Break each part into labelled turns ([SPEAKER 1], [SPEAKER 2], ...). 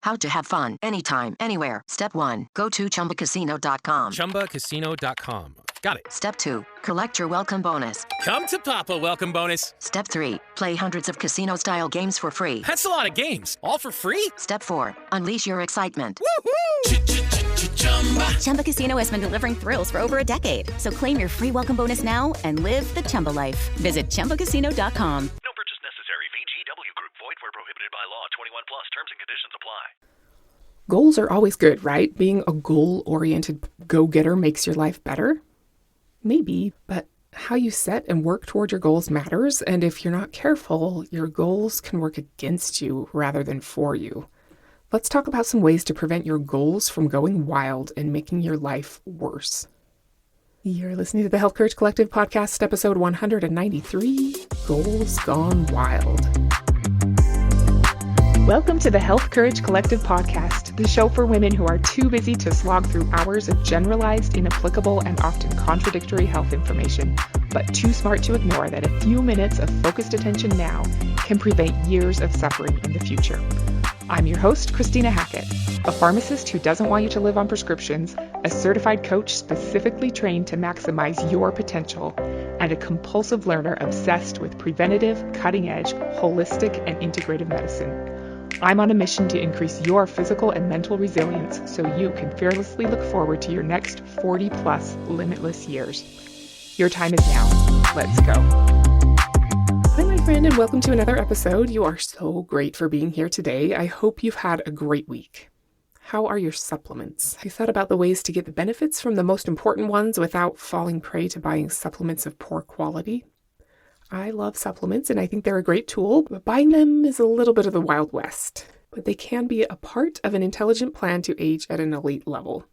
[SPEAKER 1] How to have fun anytime, anywhere. Step 1. Go to ChumbaCasino.com.
[SPEAKER 2] ChumbaCasino.com. Got it.
[SPEAKER 1] Step 2. Collect your welcome bonus.
[SPEAKER 2] Come to Papa welcome bonus.
[SPEAKER 1] Step 3. Play hundreds of casino-style games for free.
[SPEAKER 2] That's a lot of games. All for free?
[SPEAKER 1] Step 4. Unleash your excitement.
[SPEAKER 2] Woohoo!
[SPEAKER 3] Chumba Casino has been delivering thrills for over a decade. So claim your free welcome bonus now and live the Chumba life. Visit ChumbaCasino.com.
[SPEAKER 4] No purchase necessary. VGW Group. Void where prohibited by law. 21 plus. Terms and conditions apply.
[SPEAKER 5] Goals are always good, right? Being a goal-oriented go-getter makes your life better? Maybe, but how you set and work toward your goals matters, and if you're not careful, your goals can work against you rather than for you. Let's talk about some ways to prevent your goals from going wild and making your life worse. You're listening to the Health Courage Collective podcast, episode 193, Goals Gone Wild. Welcome to the Health Courage Collective podcast, the show for women who are too busy to slog through hours of generalized, inapplicable, and often contradictory health information, but too smart to ignore that a few minutes of focused attention now can prevent years of suffering in the future. I'm your host, Christina Hackett, a pharmacist who doesn't want you to live on prescriptions, a certified coach specifically trained to maximize your potential, and a compulsive learner obsessed with preventative, cutting-edge, holistic, and integrative medicine. I'm on a mission to increase your physical and mental resilience so you can fearlessly look forward to your next 40-plus limitless years. Your time is now. Let's go. Hi, my friend, and welcome to another episode. You are so great for being here today. I hope you've had a great week. How are your supplements? Have you thought about the ways to get the benefits from the most important ones without falling prey to buying supplements of poor quality? I love supplements and I think they're a great tool, but buying them is a little bit of the Wild West. But they can be a part of an intelligent plan to age at an elite level.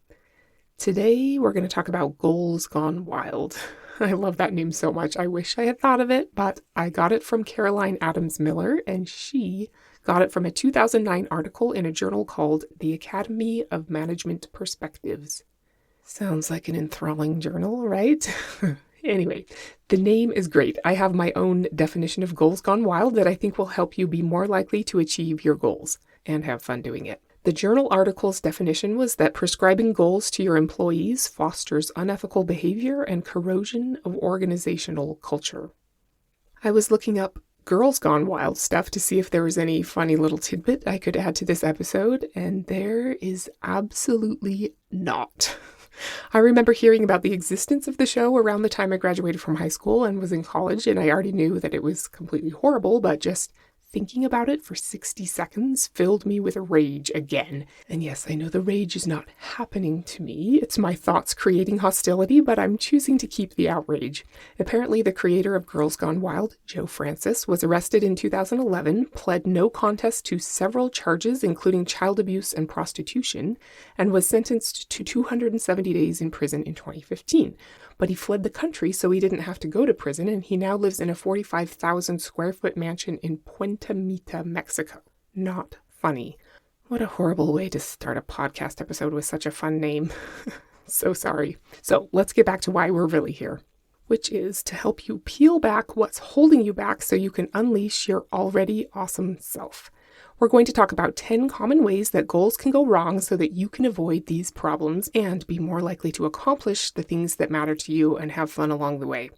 [SPEAKER 5] Today, we're going to talk about Goals Gone Wild. I love that name so much. I wish I had thought of it, but I got it from Caroline Adams Miller, and she got it from a 2009 article in a journal called The Academy of Management Perspectives. Sounds like an enthralling journal, right? Anyway, the name is great. I have my own definition of Goals Gone Wild that I think will help you be more likely to achieve your goals and have fun doing it. The journal article's definition was that prescribing goals to your employees fosters unethical behavior and corrosion of organizational culture. I was looking up Girls Gone Wild stuff to see if there was any funny little tidbit I could add to this episode, and there is absolutely not. I remember hearing about the existence of the show around the time I graduated from high school and was in college, and I already knew that it was completely horrible, but just thinking about it for 60 seconds filled me with rage again. And yes, I know the rage is not happening to me. It's my thoughts creating hostility, but I'm choosing to keep the outrage. Apparently, the creator of Girls Gone Wild, Joe Francis, was arrested in 2011, pled no contest to several charges, including child abuse and prostitution, and was sentenced to 270 days in prison in 2015. But he fled the country so he didn't have to go to prison, and he now lives in a 45,000 square foot mansion in Puente Mita, Mexico. Not funny. What a horrible way to start a podcast episode with such a fun name. So sorry. So let's get back to why we're really here, which is to help you peel back what's holding you back so you can unleash your already awesome self. We're going to talk about 10 common ways that goals can go wrong so that you can avoid these problems and be more likely to accomplish the things that matter to you and have fun along the way.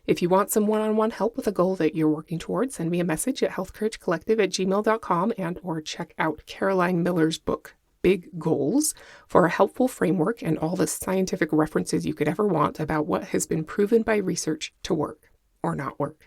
[SPEAKER 5] If you want some one-on-one help with a goal that you're working towards, send me a message at healthcouragecollective@gmail.com or check out Caroline Miller's book, Big Goals, for a helpful framework and all the scientific references you could ever want about what has been proven by research to work or not work.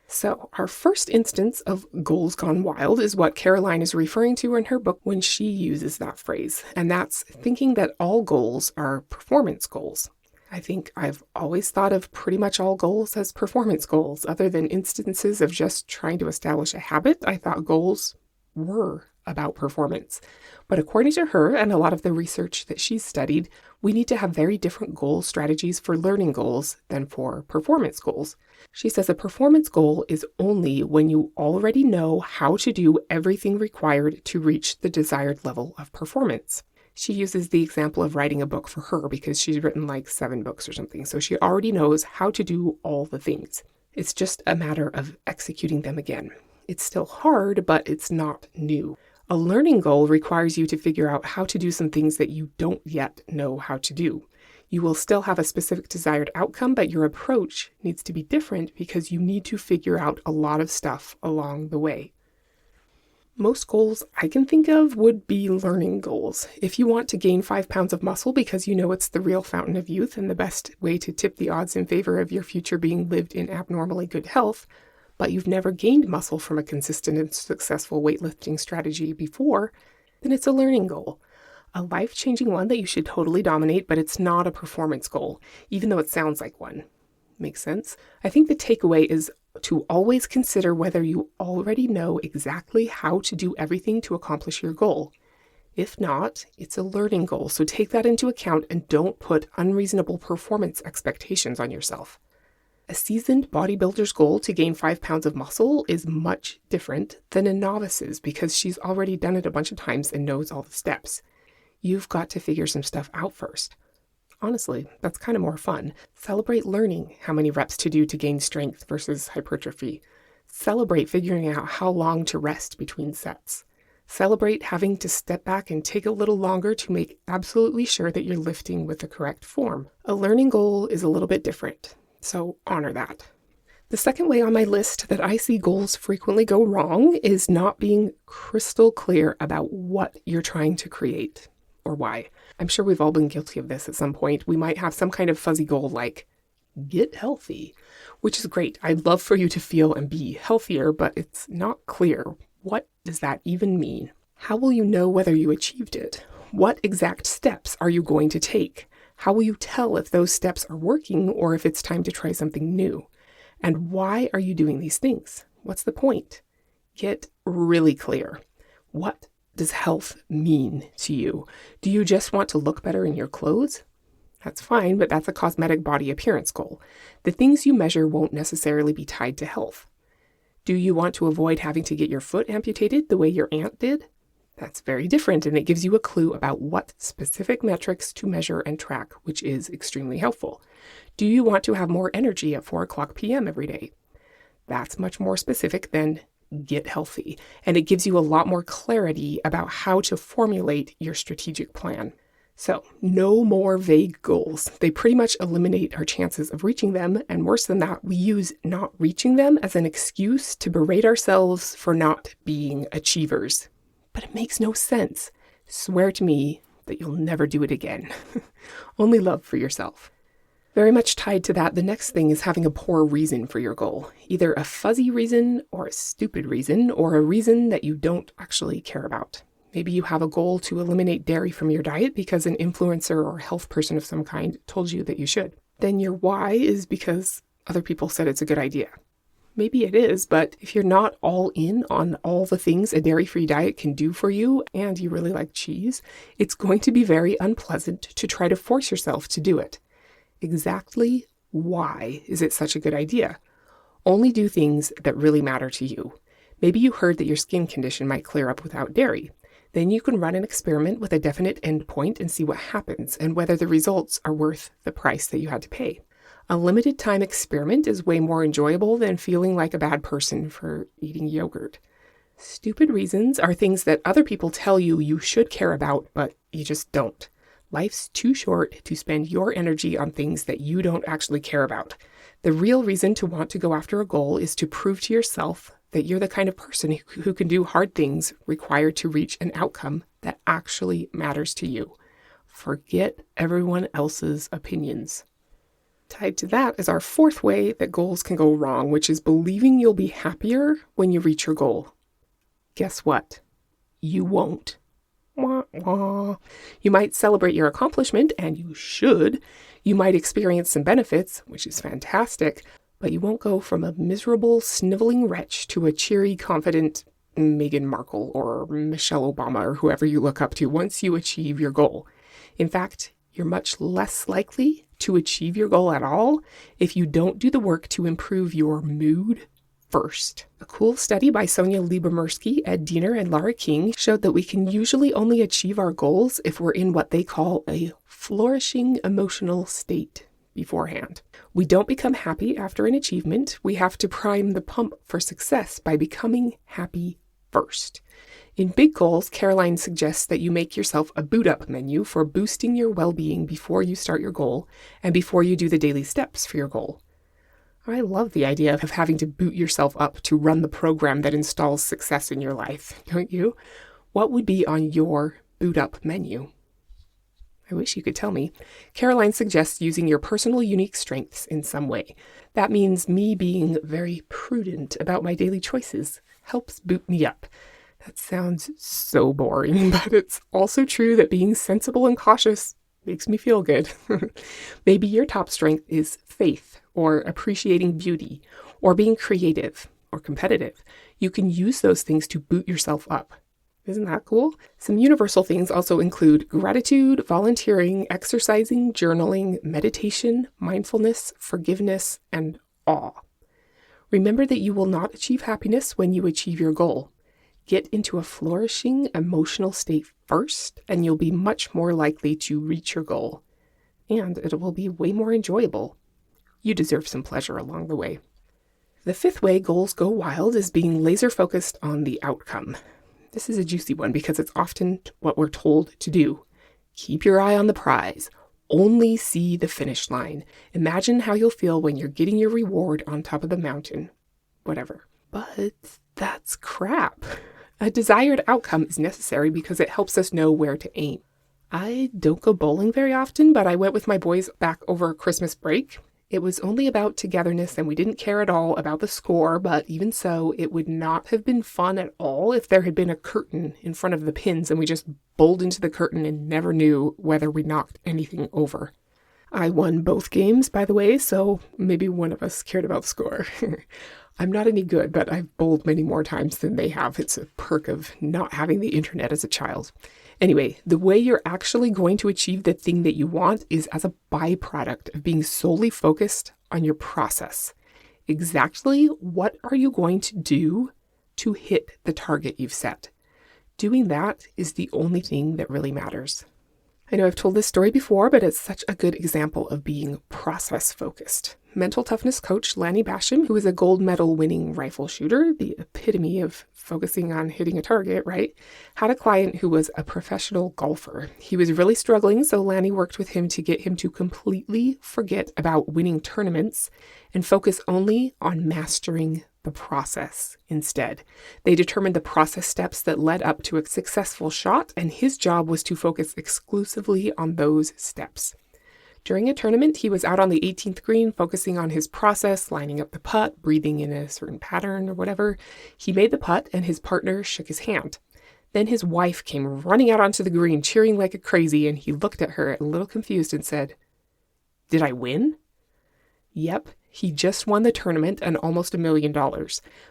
[SPEAKER 5] So our first instance of Goals Gone Wild is what Caroline is referring to in her book when she uses that phrase, and that's thinking that all goals are performance goals. I think I've always thought of pretty much all goals as performance goals. Other than instances of just trying to establish a habit, I thought goals were about performance. But according to her and a lot of the research that she's studied, we need to have very different goal strategies for learning goals than for performance goals. She says a performance goal is only when you already know how to do everything required to reach the desired level of performance. She uses the example of writing a book for her because she's written like 7 books or something, so she already knows how to do all the things. It's just a matter of executing them again. It's still hard, but it's not new. A learning goal requires you to figure out how to do some things that you don't yet know how to do. You will still have a specific desired outcome, but your approach needs to be different because you need to figure out a lot of stuff along the way. Most goals I can think of would be learning goals. If you want to gain 5 pounds of muscle because you know it's the real fountain of youth and the best way to tip the odds in favor of your future being lived in abnormally good health, but you've never gained muscle from a consistent and successful weightlifting strategy before, then it's a learning goal. A life-changing one that you should totally dominate, but it's not a performance goal, even though it sounds like one. Makes sense? I think the takeaway is to always consider whether you already know exactly how to do everything to accomplish your goal. If not, it's a learning goal, so take that into account and don't put unreasonable performance expectations on yourself. A seasoned bodybuilder's goal to gain 5 pounds of muscle is much different than a novice's because she's already done it a bunch of times and knows all the steps. You've got to figure some stuff out first. Honestly, that's kind of more fun. Celebrate learning how many reps to do to gain strength versus hypertrophy. Celebrate figuring out how long to rest between sets. Celebrate having to step back and take a little longer to make absolutely sure that you're lifting with the correct form. A learning goal is a little bit different, so honor that. The second way on my list that I see goals frequently go wrong is not being crystal clear about what you're trying to create. Or why. I'm sure we've all been guilty of this at some point. We might have some kind of fuzzy goal like, get healthy, which is great. I'd love for you to feel and be healthier, but it's not clear. What does that even mean? How will you know whether you achieved it? What exact steps are you going to take? How will you tell if those steps are working or if it's time to try something new? And why are you doing these things? What's the point? Get really clear. What does health mean to you? Do you just want to look better in your clothes? That's fine, but that's a cosmetic body appearance goal. The things you measure won't necessarily be tied to health. Do you want to avoid having to get your foot amputated the way your aunt did? That's very different, and it gives you a clue about what specific metrics to measure and track, which is extremely helpful. Do you want to have more energy at 4:00 p.m. every day? That's much more specific than get healthy, and it gives you a lot more clarity about how to formulate your strategic plan. So, no more vague goals. They pretty much eliminate our chances of reaching them, and worse than that, we use not reaching them as an excuse to berate ourselves for not being achievers. But it makes no sense. Swear to me that you'll never do it again. Only love for yourself. Very much tied to that, the next thing is having a poor reason for your goal. Either a fuzzy reason or a stupid reason or a reason that you don't actually care about. Maybe you have a goal to eliminate dairy from your diet because an influencer or health person of some kind told you that you should. Then your why is because other people said it's a good idea. Maybe it is, but if you're not all in on all the things a dairy-free diet can do for you and you really like cheese, it's going to be very unpleasant to try to force yourself to do it. Exactly why is it such a good idea? Only do things that really matter to you. Maybe you heard that your skin condition might clear up without dairy. Then you can run an experiment with a definite endpoint and see what happens and whether the results are worth the price that you had to pay. A limited time experiment is way more enjoyable than feeling like a bad person for eating yogurt. Stupid reasons are things that other people tell you you should care about, but you just don't. Life's too short to spend your energy on things that you don't actually care about. The real reason to want to go after a goal is to prove to yourself that you're the kind of person who can do hard things required to reach an outcome that actually matters to you. Forget everyone else's opinions. Tied to that is our fourth way that goals can go wrong, which is believing you'll be happier when you reach your goal. Guess what? You won't. Wah, wah. You might celebrate your accomplishment, and you should. You might experience some benefits, which is fantastic, but you won't go from a miserable, sniveling wretch to a cheery, confident Meghan Markle or Michelle Obama or whoever you look up to once you achieve your goal. In fact, you're much less likely to achieve your goal at all if you don't do the work to improve your mood first. A cool study by Sonia Lyubomirsky, Ed Diener, and Lara King showed that we can usually only achieve our goals if we're in what they call a flourishing emotional state beforehand. We don't become happy after an achievement. We have to prime the pump for success by becoming happy first. In big goals, Caroline suggests that you make yourself a boot up menu for boosting your well-being before you start your goal and before you do the daily steps for your goal. I love the idea of having to boot yourself up to run the program that installs success in your life, don't you? What would be on your boot up menu? I wish you could tell me. Caroline suggests using your personal unique strengths in some way. That means me being very prudent about my daily choices helps boot me up. That sounds so boring, but it's also true that being sensible and cautious makes me feel good. Maybe your top strength is faith, or appreciating beauty, or being creative or competitive. You can use those things to boot yourself up. Isn't that cool? Some universal things also include gratitude, volunteering, exercising, journaling, meditation, mindfulness, forgiveness, and awe. Remember that you will not achieve happiness when you achieve your goal. Get into a flourishing emotional state first, and you'll be much more likely to reach your goal. And it will be way more enjoyable. You deserve some pleasure along the way. The fifth way goals go wild is being laser focused on the outcome. This is a juicy one because it's often what we're told to do. Keep your eye on the prize. Only see the finish line. Imagine how you'll feel when you're getting your reward on top of the mountain. Whatever. But that's crap. A desired outcome is necessary because it helps us know where to aim. I don't go bowling very often, but I went with my boys back over Christmas break. It was only about togetherness and we didn't care at all about the score, but even so, it would not have been fun at all if there had been a curtain in front of the pins and we just bowled into the curtain and never knew whether we knocked anything over. I won both games, by the way, so maybe one of us cared about the score. I'm not any good, but I've bowled many more times than they have. It's a perk of not having the internet as a child. Anyway, the way you're actually going to achieve the thing that you want is as a byproduct of being solely focused on your process. Exactly what are you going to do to hit the target you've set? Doing that is the only thing that really matters. I know I've told this story before, but it's such a good example of being process-focused. Mental toughness coach Lanny Basham, who is a gold medal winning rifle shooter, the epitome of focusing on hitting a target, right, had a client who was a professional golfer. He was really struggling, so Lanny worked with him to get him to completely forget about winning tournaments and focus only on mastering the process instead. They determined the process steps that led up to a successful shot, and his job was to focus exclusively on those steps. During a tournament, he was out on the 18th green, focusing on his process, lining up the putt, breathing in a certain pattern or whatever. He made the putt, and his partner shook his hand. Then his wife came running out onto the green, cheering like a crazy, and he looked at her a little confused and said, "Did I win?" Yep, he just won the tournament and almost $1 million,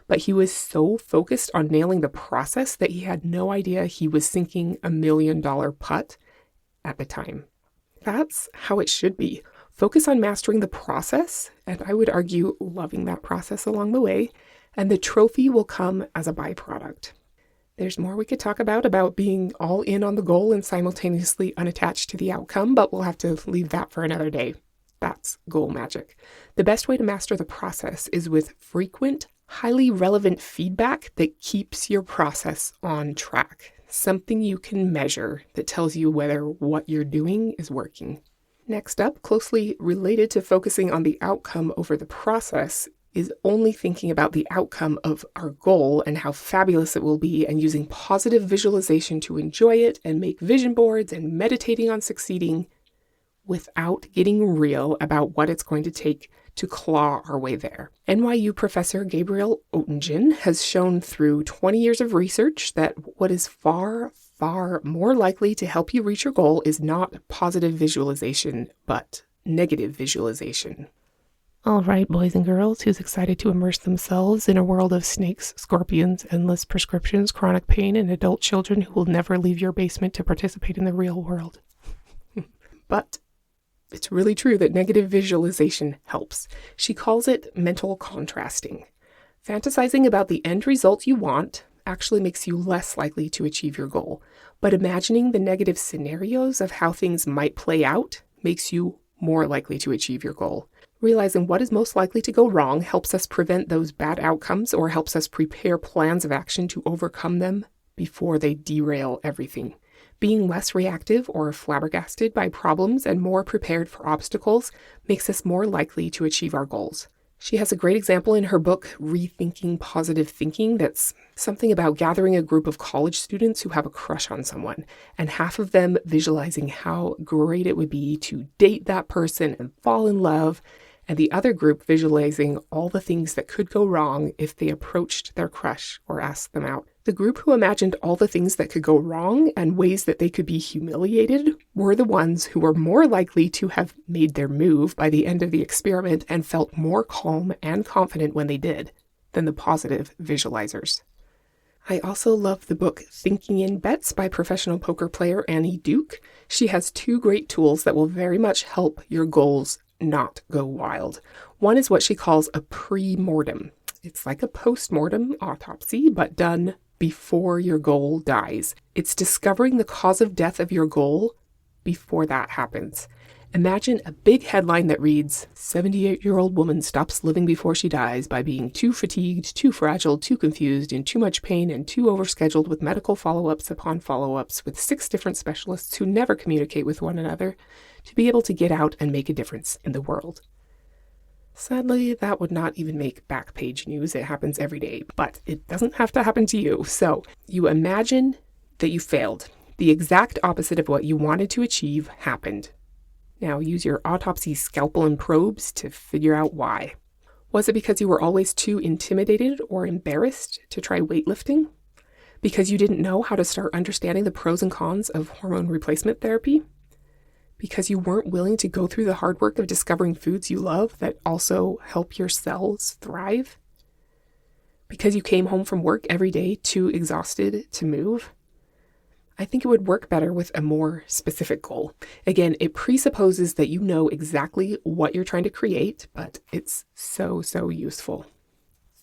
[SPEAKER 5] but he was so focused on nailing the process that he had no idea he was sinking $1 million putt at the time. That's how it should be. Focus on mastering the process, and I would argue loving that process along the way, and the trophy will come as a byproduct. There's more we could talk about being all in on the goal and simultaneously unattached to the outcome, but we'll have to leave that for another day. That's goal magic. The best way to master the process is with frequent, highly relevant feedback that keeps your process on track. Something you can measure that tells you whether what you're doing is working. Next up, closely related to focusing on the outcome over the process, is only thinking about the outcome of our goal and how fabulous it will be, and using positive visualization to enjoy it and make vision boards and meditating on succeeding without getting real about what it's going to take to claw our way there. NYU professor Gabriel Oettingen has shown through 20 years of research that what is far, far more likely to help you reach your goal is not positive visualization, but negative visualization. All right, boys and girls, who's excited to immerse themselves in a world of snakes, scorpions, endless prescriptions, chronic pain, and adult children who will never leave your basement to participate in the real world? But it's really true that negative visualization helps. She calls it mental contrasting. Fantasizing about the end result you want actually makes you less likely to achieve your goal, but imagining the negative scenarios of how things might play out makes you more likely to achieve your goal. Realizing what is most likely to go wrong helps us prevent those bad outcomes or helps us prepare plans of action to overcome them before they derail everything. Being less reactive or flabbergasted by problems and more prepared for obstacles makes us more likely to achieve our goals. She has a great example in her book, Rethinking Positive Thinking, that's something about gathering a group of college students who have a crush on someone, and half of them visualizing how great it would be to date that person and fall in love, and the other group visualizing all the things that could go wrong if they approached their crush or asked them out. The group who imagined all the things that could go wrong and ways that they could be humiliated were the ones who were more likely to have made their move by the end of the experiment and felt more calm and confident when they did than the positive visualizers. I also love the book Thinking in Bets by professional poker player Annie Duke. She has 2 great tools that will very much help your goals not go wild. One is what she calls a pre-mortem. It's like a post-mortem autopsy, but done before your goal dies. It's discovering the cause of death of your goal before that happens. Imagine a big headline that reads, 78-year-old woman stops living before she dies by being too fatigued, too fragile, too confused, in too much pain, and too overscheduled with medical follow-ups upon follow-ups with 6 different specialists who never communicate with one another to be able to get out and make a difference in the world. Sadly, that would not even make back page news. It happens every day, but it doesn't have to happen to you. So you imagine that you failed. The exact opposite of what you wanted to achieve happened. Now use your autopsy scalpel and probes to figure out why. Was it because you were always too intimidated or embarrassed to try weightlifting? Because you didn't know how to start understanding the pros and cons of hormone replacement therapy? Because you weren't willing to go through the hard work of discovering foods you love that also help your cells thrive? Because you came home from work every day too exhausted to move? I think it would work better with a more specific goal. Again, it presupposes that you know exactly what you're trying to create, but it's so useful.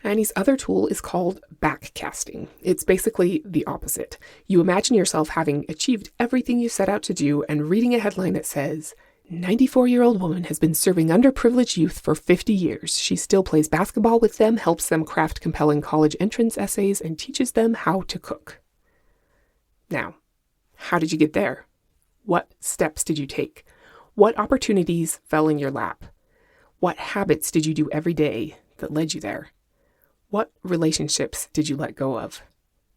[SPEAKER 5] Annie's other tool is called backcasting. It's basically the opposite. You imagine yourself having achieved everything you set out to do and reading a headline that says, 94-year-old woman has been serving underprivileged youth for 50 years. She still plays basketball with them, helps them craft compelling college entrance essays, and teaches them how to cook. Now, how did you get there? What steps did you take? What opportunities fell in your lap? What habits did you do every day that led you there? What relationships did you let go of?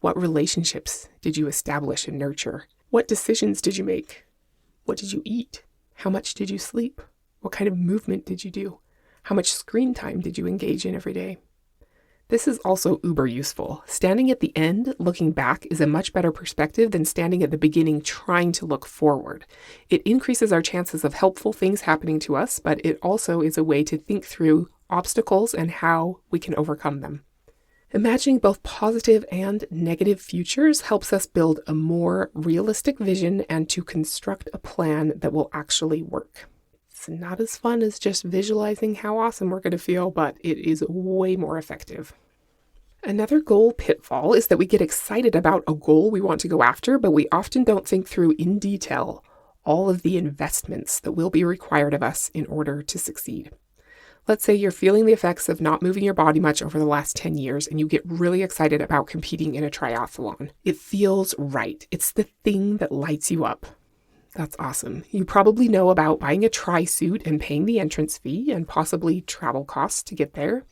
[SPEAKER 5] What relationships did you establish and nurture? What decisions did you make? What did you eat? How much did you sleep? What kind of movement did you do? How much screen time did you engage in every day? This is also uber useful. Standing at the end, looking back, is a much better perspective than standing at the beginning trying to look forward. It increases our chances of helpful things happening to us, but it also is a way to think through obstacles and how we can overcome them. Imagining both positive and negative futures helps us build a more realistic vision and to construct a plan that will actually work. It's not as fun as just visualizing how awesome we're going to feel, but it is way more effective. Another goal pitfall is that we get excited about a goal we want to go after, but we often don't think through in detail all of the investments that will be required of us in order to succeed. Let's say you're feeling the effects of not moving your body much over the last 10 years and you get really excited about competing in a triathlon. It feels right. It's the thing that lights you up. That's awesome. You probably know about buying a tri-suit and paying the entrance fee and possibly travel costs to get there.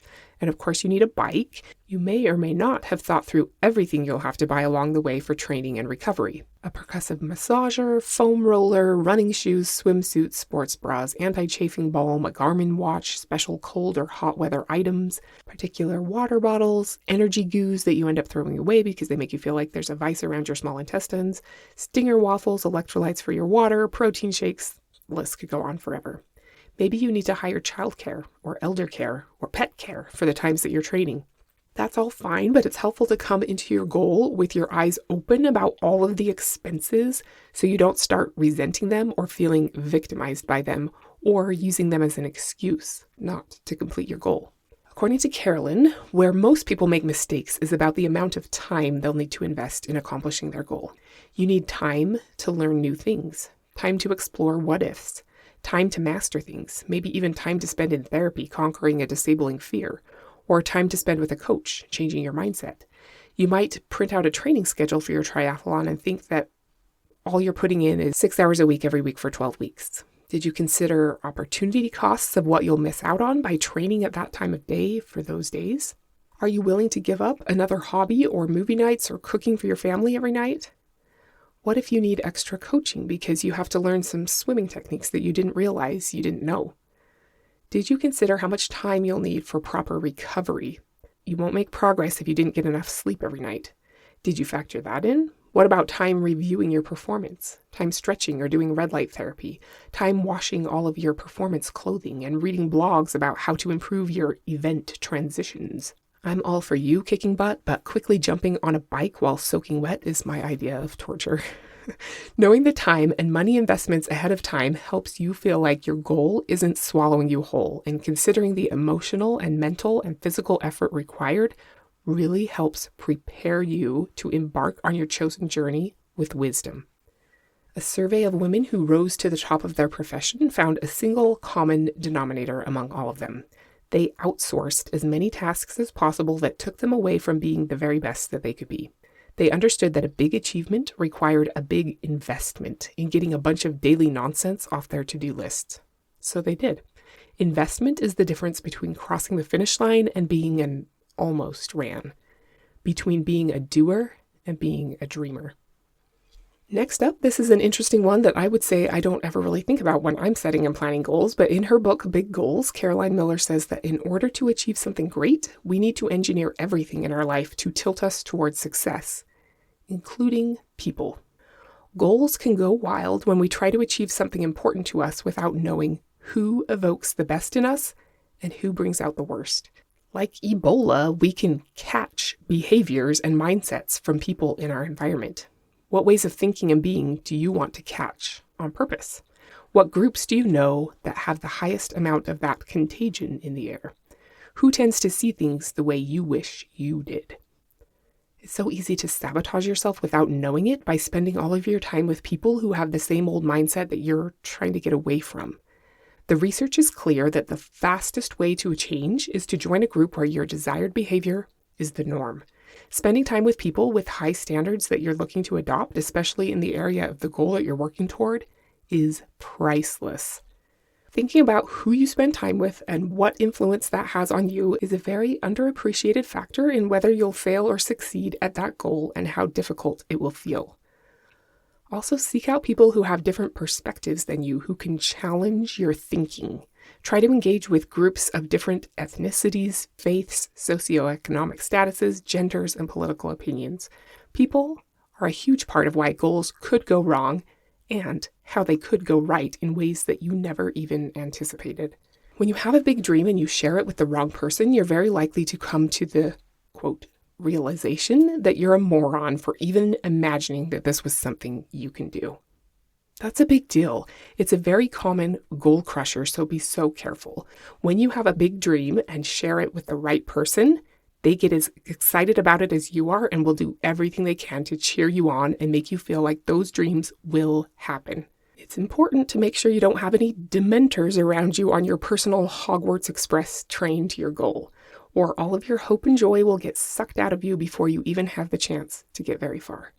[SPEAKER 5] And of course, you need a bike. You may or may not have thought through everything you'll have to buy along the way for training and recovery. A percussive massager, foam roller, running shoes, swimsuits, sports bras, anti-chafing balm, a Garmin watch, special cold or hot weather items, particular water bottles, energy goos that you end up throwing away because they make you feel like there's a vice around your small intestines, Stinger waffles, electrolytes for your water, protein shakes. The list could go on forever. Maybe you need to hire childcare or elder care or pet care for the times that you're training. That's all fine, but it's helpful to come into your goal with your eyes open about all of the expenses so you don't start resenting them or feeling victimized by them or using them as an excuse not to complete your goal. According to Carolyn, where most people make mistakes is about the amount of time they'll need to invest in accomplishing their goal. You need time to learn new things, time to explore what-ifs, time to master things, maybe even time to spend in therapy conquering a disabling fear, or time to spend with a coach, changing your mindset. You might print out a training schedule for your triathlon and think that all you're putting in is 6 hours a week every week for 12 weeks. Did you consider opportunity costs of what you'll miss out on by training at that time of day for those days? Are you willing to give up another hobby or movie nights or cooking for your family every night? What if you need extra coaching because you have to learn some swimming techniques that you didn't realize you didn't know? Did you consider how much time you'll need for proper recovery? You won't make progress if you didn't get enough sleep every night. Did you factor that in? What about time reviewing your performance, time stretching or doing red light therapy, time washing all of your performance clothing and reading blogs about how to improve your event transitions? I'm all for you kicking butt, but quickly jumping on a bike while soaking wet is my idea of torture. Knowing the time and money investments ahead of time helps you feel like your goal isn't swallowing you whole, and considering the emotional and mental and physical effort required really helps prepare you to embark on your chosen journey with wisdom. A survey of women who rose to the top of their profession found a single common denominator among all of them. They outsourced as many tasks as possible that took them away from being the very best that they could be. They understood that a big achievement required a big investment in getting a bunch of daily nonsense off their to-do lists. So they did. Investment is the difference between crossing the finish line and being an almost ran, between being a doer and being a dreamer. Next up, this is an interesting one that I would say I don't ever really think about when I'm setting and planning goals, but in her book, Big Goals, Caroline Miller says that in order to achieve something great, we need to engineer everything in our life to tilt us towards success, including people. Goals can go wild when we try to achieve something important to us without knowing who evokes the best in us and who brings out the worst. Like Ebola, we can catch behaviors and mindsets from people in our environment. What ways of thinking and being do you want to catch on purpose? What groups do you know that have the highest amount of that contagion in the air? Who tends to see things the way you wish you did? It's so easy to sabotage yourself without knowing it by spending all of your time with people who have the same old mindset that you're trying to get away from. The research is clear that the fastest way to change is to join a group where your desired behavior is the norm. Spending time with people with high standards that you're looking to adopt, especially in the area of the goal that you're working toward, is priceless. Thinking about who you spend time with and what influence that has on you is a very underappreciated factor in whether you'll fail or succeed at that goal and how difficult it will feel. Also, seek out people who have different perspectives than you, who can challenge your thinking. Try to engage with groups of different ethnicities, faiths, socioeconomic statuses, genders, and political opinions. People are a huge part of why goals could go wrong and how they could go right in ways that you never even anticipated. When you have a big dream and you share it with the wrong person, you're very likely to come to the, quote, realization that you're a moron for even imagining that this was something you can do. That's a big deal. It's a very common goal crusher, so be so careful. When you have a big dream and share it with the right person, they get as excited about it as you are and will do everything they can to cheer you on and make you feel like those dreams will happen. It's important to make sure you don't have any dementors around you on your personal Hogwarts Express train to your goal, or all of your hope and joy will get sucked out of you before you even have the chance to get very far.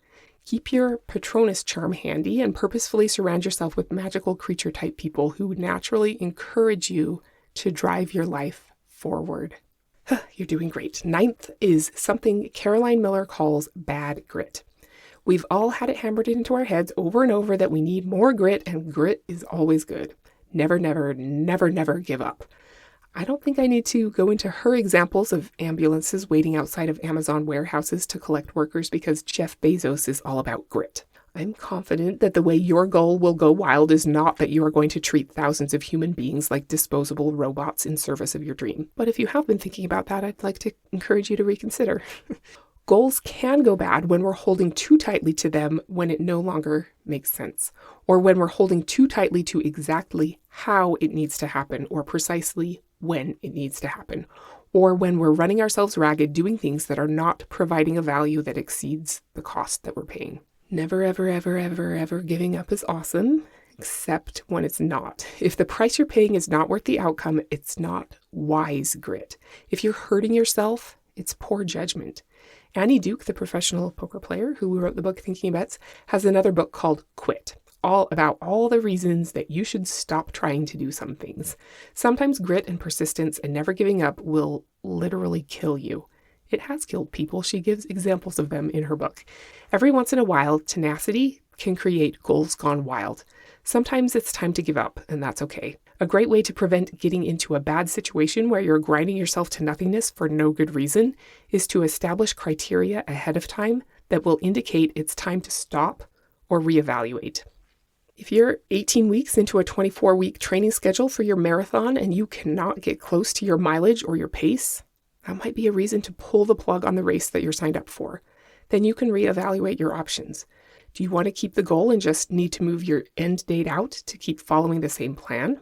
[SPEAKER 5] Keep your Patronus charm handy and purposefully surround yourself with magical creature-type people who naturally encourage you to drive your life forward. You're doing great. 9th is something Caroline Miller calls bad grit. We've all had it hammered into our heads over and over that we need more grit, and grit is always good. Never, never, never, never give up. I don't think I need to go into her examples of ambulances waiting outside of Amazon warehouses to collect workers because Jeff Bezos is all about grit. I'm confident that the way your goal will go wild is not that you are going to treat thousands of human beings like disposable robots in service of your dream. But if you have been thinking about that, I'd like to encourage you to reconsider. Goals can go bad when we're holding too tightly to them when it no longer makes sense, or when we're holding too tightly to exactly how it needs to happen or precisely when it needs to happen, or when we're running ourselves ragged doing things that are not providing a value that exceeds the cost that we're paying. Never, ever, ever, ever, ever giving up is awesome, except when it's not. If the price you're paying is not worth the outcome, it's not wise grit. If you're hurting yourself, it's poor judgment. Annie Duke, the professional poker player who wrote the book Thinking Bets, has another book called Quit, all about all the reasons that you should stop trying to do some things. Sometimes grit and persistence and never giving up will literally kill you. It has killed people. She gives examples of them in her book. Every once in a while, tenacity can create goals gone wild. Sometimes it's time to give up, and that's okay. A great way to prevent getting into a bad situation where you're grinding yourself to nothingness for no good reason is to establish criteria ahead of time that will indicate it's time to stop or reevaluate. If you're 18 weeks into a 24-week training schedule for your marathon and you cannot get close to your mileage or your pace, that might be a reason to pull the plug on the race that you're signed up for. Then you can reevaluate your options. Do you want to keep the goal and just need to move your end date out to keep following the same plan?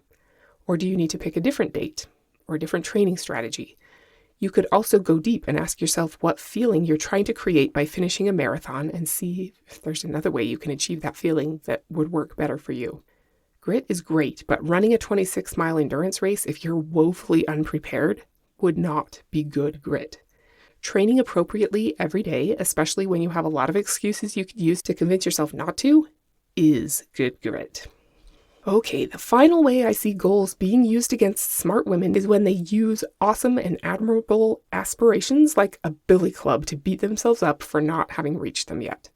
[SPEAKER 5] Or do you need to pick a different date or a different training strategy? You could also go deep and ask yourself what feeling you're trying to create by finishing a marathon and see if there's another way you can achieve that feeling that would work better for you. Grit is great, but running a 26-mile endurance race if you're woefully unprepared would not be good grit. Training appropriately every day, especially when you have a lot of excuses you could use to convince yourself not to, is good grit. Okay, the final way I see goals being used against smart women is when they use awesome and admirable aspirations like a billy club to beat themselves up for not having reached them yet.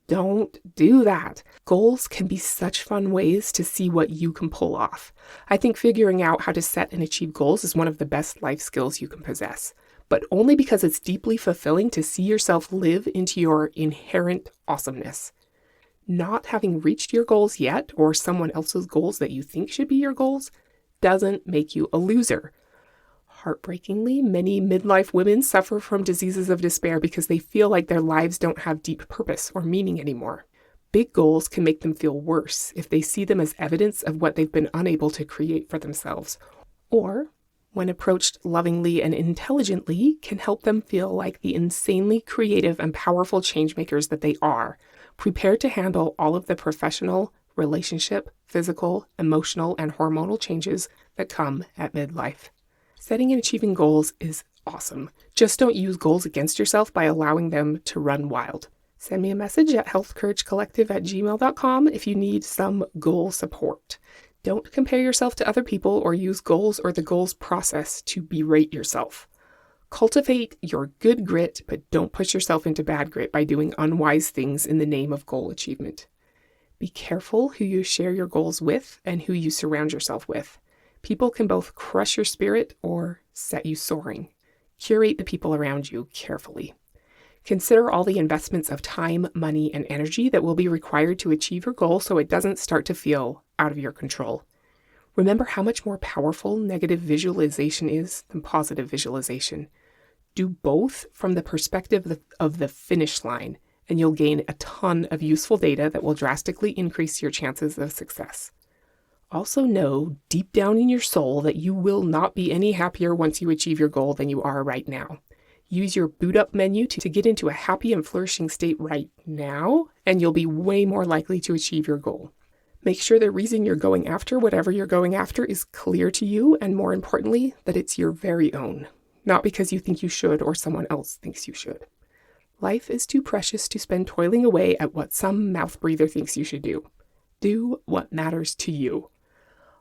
[SPEAKER 5] Don't do that. Goals can be such fun ways to see what you can pull off. I think figuring out how to set and achieve goals is one of the best life skills you can possess, but only because it's deeply fulfilling to see yourself live into your inherent awesomeness. Not having reached your goals yet, or someone else's goals that you think should be your goals, doesn't make you a loser. Heartbreakingly, many midlife women suffer from diseases of despair because they feel like their lives don't have deep purpose or meaning anymore. Big goals can make them feel worse if they see them as evidence of what they've been unable to create for themselves, or, when approached lovingly and intelligently, can help them feel like the insanely creative and powerful changemakers that they are, prepared to handle all of the professional, relationship, physical, emotional, and hormonal changes that come at midlife. Setting and achieving goals is awesome. Just don't use goals against yourself by allowing them to run wild. Send me a message at healthcouragecollective@gmail.com if you need some goal support. Don't compare yourself to other people or use goals or the goals process to berate yourself. Cultivate your good grit, but don't push yourself into bad grit by doing unwise things in the name of goal achievement. Be careful who you share your goals with and who you surround yourself with. People can both crush your spirit or set you soaring. Curate the people around you carefully. Consider all the investments of time, money, and energy that will be required to achieve your goal so it doesn't start to feel out of your control. Remember how much more powerful negative visualization is than positive visualization. Do both from the perspective of the finish line, and you'll gain a ton of useful data that will drastically increase your chances of success. Also know deep down in your soul that you will not be any happier once you achieve your goal than you are right now. Use your boot up menu to get into a happy and flourishing state right now, and you'll be way more likely to achieve your goal. Make sure the reason you're going after whatever you're going after is clear to you, and more importantly, that it's your very own, not because you think you should or someone else thinks you should. Life is too precious to spend toiling away at what some mouth breather thinks you should do. Do what matters to you.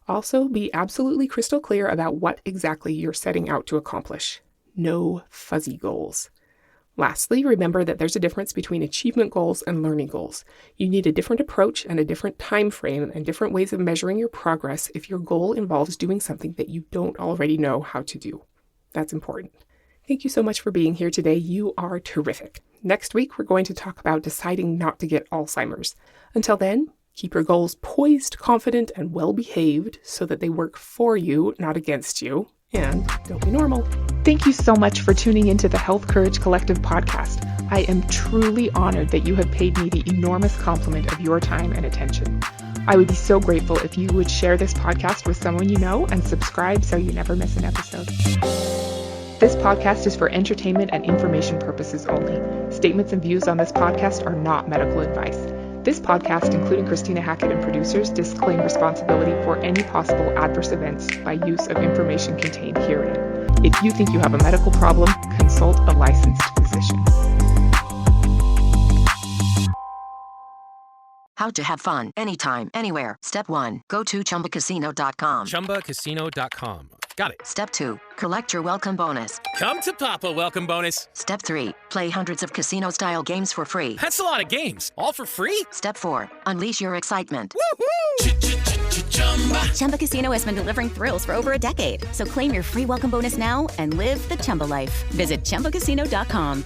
[SPEAKER 5] Also, be absolutely crystal clear about what exactly you're setting out to accomplish. No fuzzy goals. Lastly, remember that there's a difference between achievement goals and learning goals. You need a different approach and a different time frame and different ways of measuring your progress if your goal involves doing something that you don't already know how to do. That's important. Thank you so much for being here today. You are terrific. Next week, we're going to talk about deciding not to get Alzheimer's. Until then, keep your goals poised, confident, and well-behaved so that they work for you, not against you. And don't be normal. Thank you so much for tuning into the Health Courage Collective podcast. I am truly honored that you have paid me the enormous compliment of your time and attention. I would be so grateful if you would share this podcast with someone you know and subscribe so you never miss an episode. This podcast is for entertainment and information purposes only. Statements and views on this podcast are not medical advice. This podcast, including Christina Hackett and producers, disclaim responsibility for any possible adverse events by use of information contained herein. If you think you have a medical problem, consult a licensed physician.
[SPEAKER 1] How to have fun anytime, anywhere. Step 1. Go to chumbacasino.com.
[SPEAKER 2] ChumbaCasino.com. Got it.
[SPEAKER 1] Step 2. Collect your welcome bonus.
[SPEAKER 2] Come to Papa Welcome Bonus.
[SPEAKER 1] Step 3. Play hundreds of casino-style games for free.
[SPEAKER 2] That's a lot of games. All for free?
[SPEAKER 1] Step 4. Unleash your excitement.
[SPEAKER 2] Woohoo!
[SPEAKER 3] Chumba Casino has been delivering thrills for over a decade. So claim your free welcome bonus now and live the Chumba life. Visit chumbacasino.com.